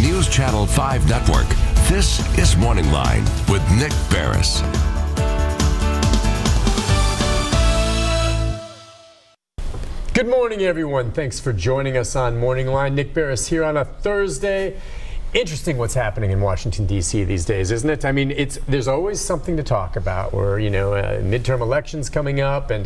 News Channel 5 Network, this is MorningLine with Nick Barris. Good morning, everyone. Thanks for joining us on MorningLine. Nick Barris here on a Thursday. Interesting what's happening in Washington, D.C. these days, isn't it? I mean, there's always something to talk about, or, midterm elections coming up, and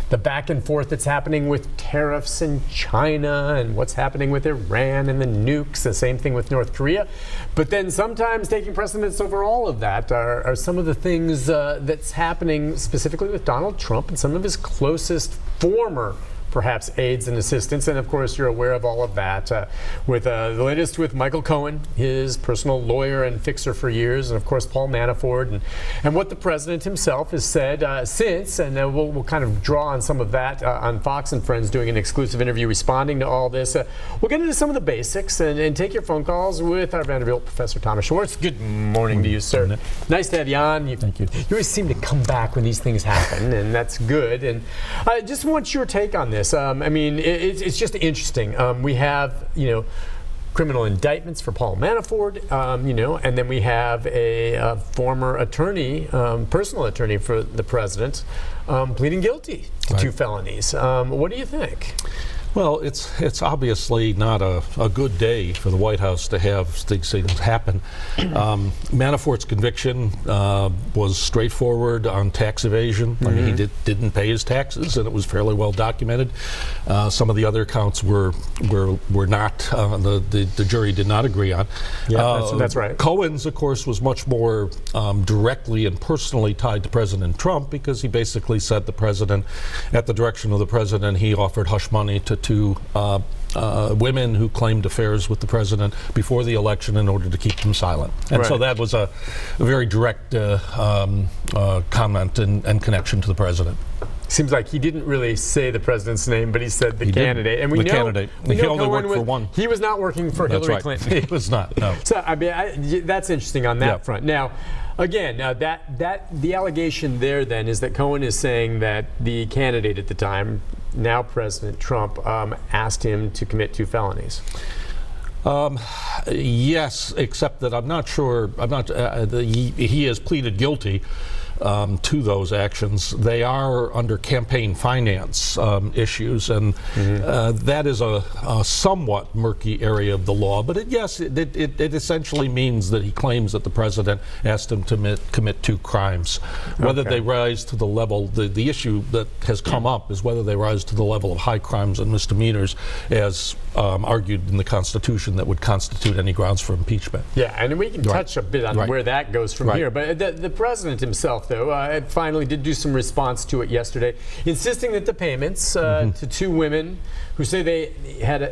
the back and forth that's happening with tariffs in China, and what's happening with Iran and the nukes, the same thing with North Korea. But then sometimes taking precedence over all of that are some of the things that's happening specifically with Donald Trump and some of his closest former perhaps aides and assistants, and of course you're aware of all of that with the latest with Michael Cohen, his personal lawyer and fixer for years, and of course Paul Manafort, and what the president himself has said since, and we'll kind of draw on some of that on Fox and Friends doing an exclusive interview responding to all this. We'll get into some of the basics and take your phone calls with our Vanderbilt professor Thomas Schwartz. Good morning to you, sir. Nice to have you on. Thank you. You always seem to come back when these things happen, and that's good. And I just want your take on this. I mean, it's just interesting. We have, criminal indictments for Paul Manafort, and then we have a former attorney, personal attorney for the president, pleading guilty to 2 felonies. What do you think? Well, it's obviously not a good day for the White House to have these things happen. Manafort's conviction was straightforward on tax evasion. I mean, he didn't pay his taxes, and it was fairly well documented. Some of the other counts were not. The jury did not agree on. Yeah, that's right. Cohen's, of course, was much more directly and personally tied to President Trump, because he basically said the president, at the direction of the president, he offered hush money to 2 women who claimed affairs with the president before the election in order to keep them silent. And so that was a very direct comment and connection to the president. Seems like he didn't really say the president's name, but he said the candidate. And we the know, candidate. We know he only Cohen worked for one. He was not working for Hillary Clinton. He was not, no. So, I mean, that's interesting on that front. Now, again, the allegation there then is that Cohen is saying that the candidate at the time, now President Trump, asked him to commit 2 felonies. Yes, except that I'm not sure. He has pleaded guilty to those actions. They are under campaign finance issues, and that is a somewhat murky area of the law. But yes, it essentially means that he claims that the president asked him to commit 2 crimes. Whether they rise to the level, the issue that has come up is whether they rise to the level of high crimes and misdemeanors, as argued in the Constitution, that would constitute any grounds for impeachment. Yeah, and we can touch a bit on where that goes from here. But the president himself, though, finally did do some response to it yesterday, insisting that the payments to 2 women who say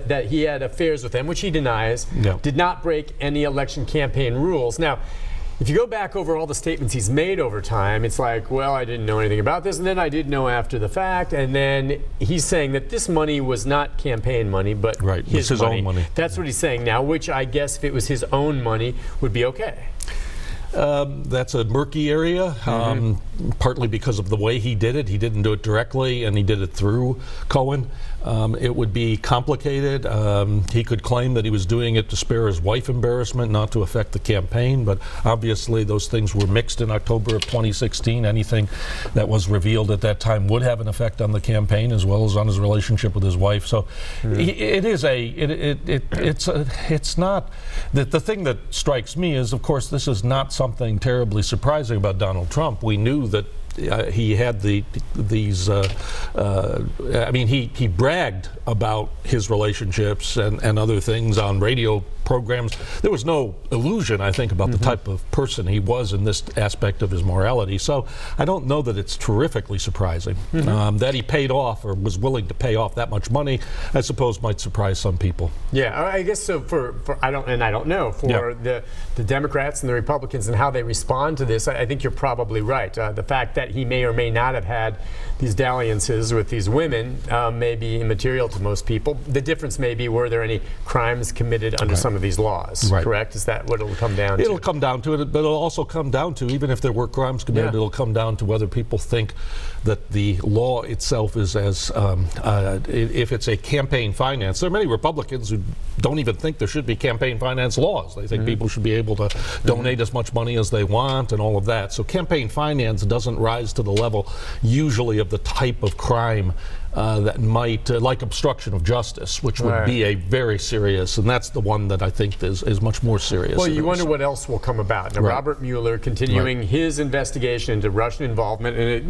that he had affairs with them, which he denies, did not break any election campaign rules. Now, if you go back over all the statements he's made over time, it's like, well, I didn't know anything about this, and then I did know after the fact, and then he's saying that this money was not campaign money, but his own money. That's what he's saying now, which I guess if it was his own money would be okay. That's a murky area, partly because of the way he did it. He didn't do it directly, and he did it through Cohen. It would be complicated. He could claim that he was doing it to spare his wife embarrassment, not to affect the campaign, but obviously those things were mixed in October of 2016. Anything that was revealed at that time would have an effect on the campaign as well as on his relationship with his wife. So it's not, the thing that strikes me is, of course, this is not something terribly surprising about Donald Trump. We knew that he had these. I mean, he bragged about his relationships and other things on radio programs. There was no illusion, I think, about the type of person he was in this aspect of his morality. So I don't know that it's terrifically surprising. That he paid off or was willing to pay off that much money, I suppose, might surprise some people. Yeah, I guess so. For I don't know for the Democrats and the Republicans and how they respond to this. I think you're probably right. The fact that he may or may not have had these dalliances with these women may be immaterial to most people. The difference may be, were there any crimes committed under some of these laws, correct? Is that what it'll come down to? It'll come down to it, but it'll also come down to, even if there were crimes committed, it'll come down to whether people think that the law itself is as, if it's a campaign finance. There are many Republicans who don't even think there should be campaign finance laws. They think people should be able to donate as much money as they want and all of that. So campaign finance doesn't rise to the level usually of the type of crime that might, like obstruction of justice, which would be a very serious, and that's the one that I think is much more serious. Well, you wonder what else will come about. Now, Robert Mueller continuing his investigation into Russian involvement, and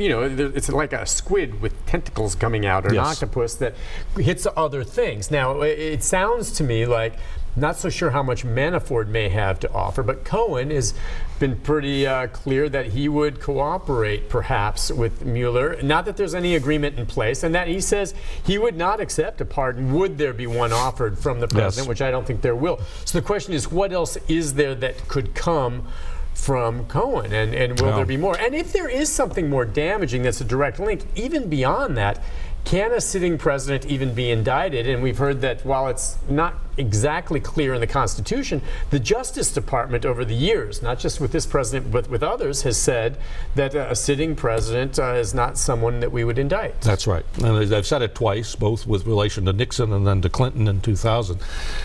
it's like a squid with tentacles coming out, or an octopus that hits other things. Now, it sounds to me like, not so sure how much Manafort may have to offer, but Cohen has been pretty clear that he would cooperate perhaps with Mueller. Not that there's any agreement in place, and that he says he would not accept a pardon would there be one offered from the president, which I don't think there will. So the question is, what else is there that could come from Cohen, and will there be more? And if there is something more damaging that's a direct link, even beyond that, can a sitting president even be indicted? And we've heard that while it's not exactly clear in the Constitution, the Justice Department over the years, not just with this president but with others, has said that a sitting president is not someone that we would indict. That's right. And I've said it twice, both with relation to Nixon and then to Clinton in 2000.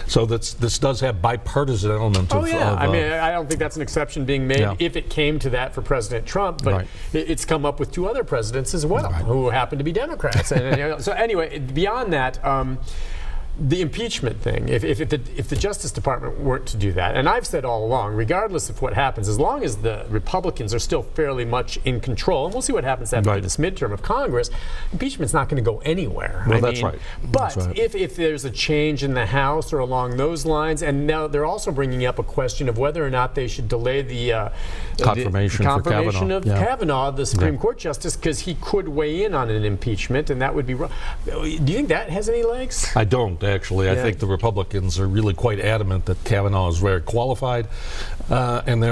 So this does have bipartisan element of... I mean, I don't think that's an exception being made if it came to that for President Trump, but it's come up with 2 other presidents as well who happen to be Democrats. And, so anyway, beyond that, the impeachment thing, if the Justice Department weren't to do that, and I've said all along, regardless of what happens, as long as the Republicans are still fairly much in control, and we'll see what happens after this midterm of Congress, impeachment's not going to go anywhere. Well, that's right. But if there's a change in the House or along those lines, and now they're also bringing up a question of whether or not they should delay the confirmation of Kavanaugh, the Supreme Court Justice, because he could weigh in on an impeachment, and that would be wrong. Do you think that has any legs? I don't. Actually, I think the Republicans are really quite adamant that Kavanaugh is very qualified, and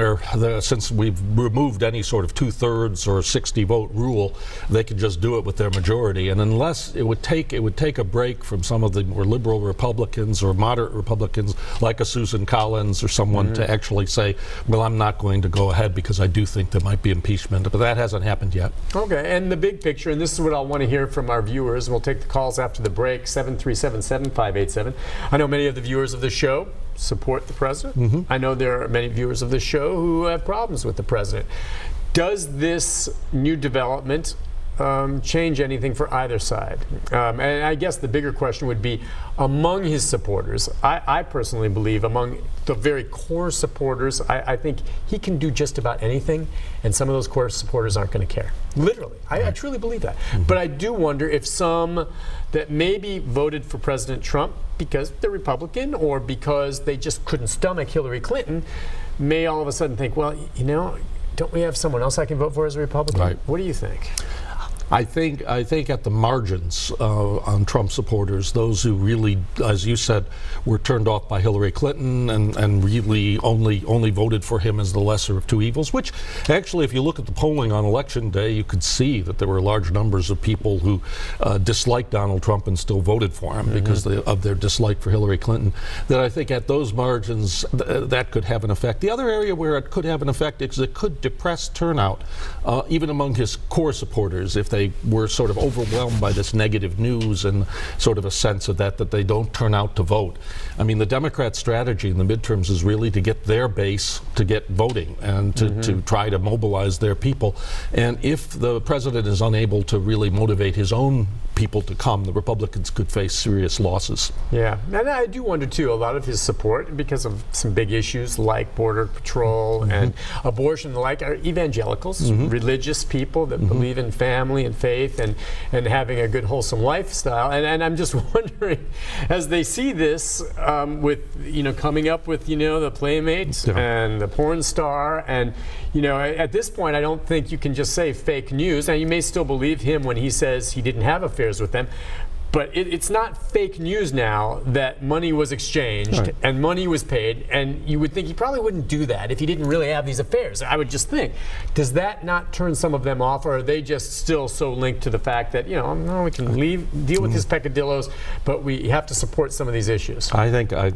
since we've removed any sort of 2/3 or 60-vote rule, they can just do it with their majority. And unless it would take a break from some of the more liberal Republicans or moderate Republicans, like a Susan Collins or someone, to actually say, well, I'm not going to go ahead because I do think there might be impeachment. But that hasn't happened yet. Okay, and the big picture, and this is what I'll want to hear from our viewers, and we'll take the calls after the break, 737-7587. I know many of the viewers of the show support the president. I know there are many viewers of the show who have problems with the president. Does this new development change anything for either side? And I guess the bigger question would be, among his supporters, I personally believe among the very core supporters, I think he can do just about anything, and some of those core supporters aren't going to care. Literally. I truly believe that. But I do wonder if some that maybe voted for President Trump because they're Republican or because they just couldn't stomach Hillary Clinton may all of a sudden think, well, don't we have someone else I can vote for as a Republican? What do you think? I think at the margins on Trump supporters, those who really, as you said, were turned off by Hillary Clinton and really only voted for him as the lesser of 2 evils, which actually, if you look at the polling on Election Day, you could see that there were large numbers of people who disliked Donald Trump and still voted for him because of their dislike for Hillary Clinton. That I think at those margins, that could have an effect. The other area where it could have an effect is it could depress turnout, even among his core supporters, if they were sort of overwhelmed by this negative news and sort of a sense of that they don't turn out to vote. I mean, the Democrat strategy in the midterms is really to get their base to get voting and to try to mobilize their people. And if the president is unable to really motivate his own people to come, the Republicans could face serious losses. Yeah, and I do wonder too, a lot of his support, because of some big issues like border patrol and abortion, like are evangelicals, religious people that believe in family and faith and having a good wholesome lifestyle. And I'm just wondering, as they see this with coming up with the Playmate and the porn star, and at this point I don't think you can just say fake news. Now you may still believe him when he says he didn't have affairs with them, But it's not fake news now that money was exchanged and money was paid, and you would think he probably wouldn't do that if he didn't really have these affairs. I would just think, does that not turn some of them off, or are they just still so linked to the fact that, you know, no, we can deal with his peccadillos, but we have to support some of these issues? I think I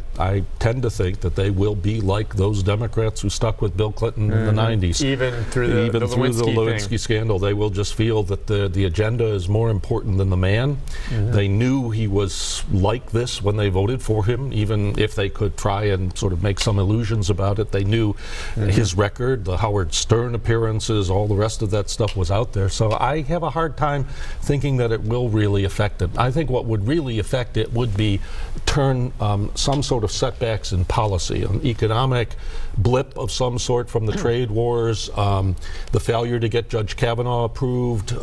tend to think that they will be like those Democrats who stuck with Bill Clinton in the 90s. Even through the Lewinsky scandal, they will just feel that the agenda is more important than the man. They knew he was like this when they voted for him, even if they could try and sort of make some illusions about it. They knew his record, the Howard Stern appearances, all the rest of that stuff was out there. So I have a hard time thinking that it will really affect it. I think what would really affect it would be turn some sort of setbacks in policy, an economic blip of some sort from the trade wars, the failure to get Judge Kavanaugh approved,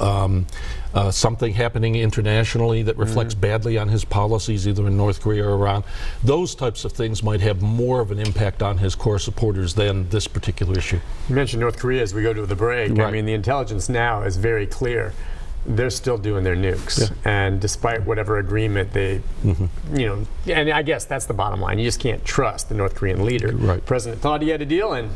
something happening internationally that reflects badly on his policies, either in North Korea or Iran. Those types of things might have more of an impact on his core supporters than this particular issue. You mentioned North Korea as we go to the break. Right. I mean, the intelligence now is very clear. They're still doing their nukes, and despite whatever agreement they, you know, and I guess that's the bottom line. You just can't trust the North Korean leader. Right. The president thought he had a deal, and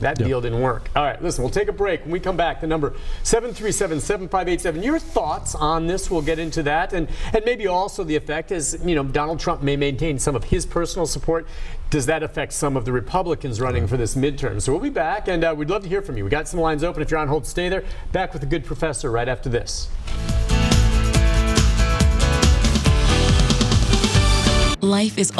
that deal didn't work. All right, listen, we'll take a break. When we come back, the number 737-7587. Your thoughts on this? We'll get into that, and maybe also the effect is, you know, Donald Trump may maintain some of his personal support. Does that affect some of the Republicans running for this midterm? So we'll be back, and we'd love to hear from you. We got some lines open. If you're on hold, stay there. Back with a good professor right after this. Life is